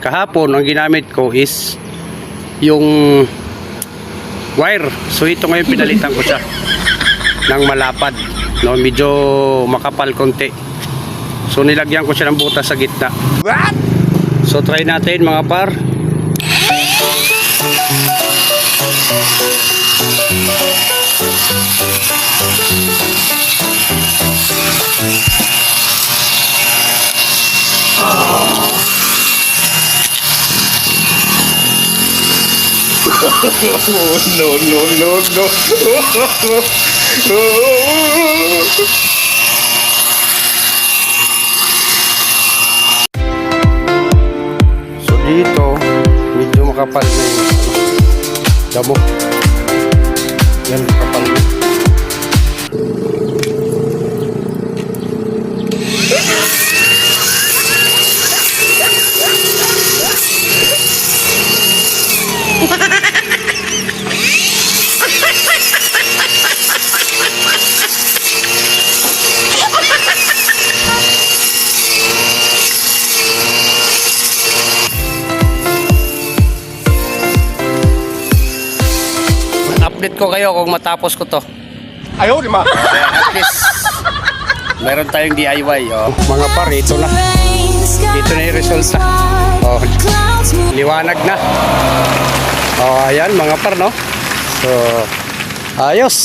Kahapon ang ginamit ko is yung wire. So ito ngayon pinalitan ko siya ng malapad, no, medyo makapal konti. So nilagyan ko siya ng butas sa gitna. So try natin mga par. No. So dito medyo makapal na yung damo. Yan, makapal na. Update ko kayo kung matapos ko to. Ayaw, di ma. At least meron tayong DIY. Oh. Mga par, ito na. Ito na yung resulta. Oh, liwanag na. Oh, ayan mga par, no? So, ayos.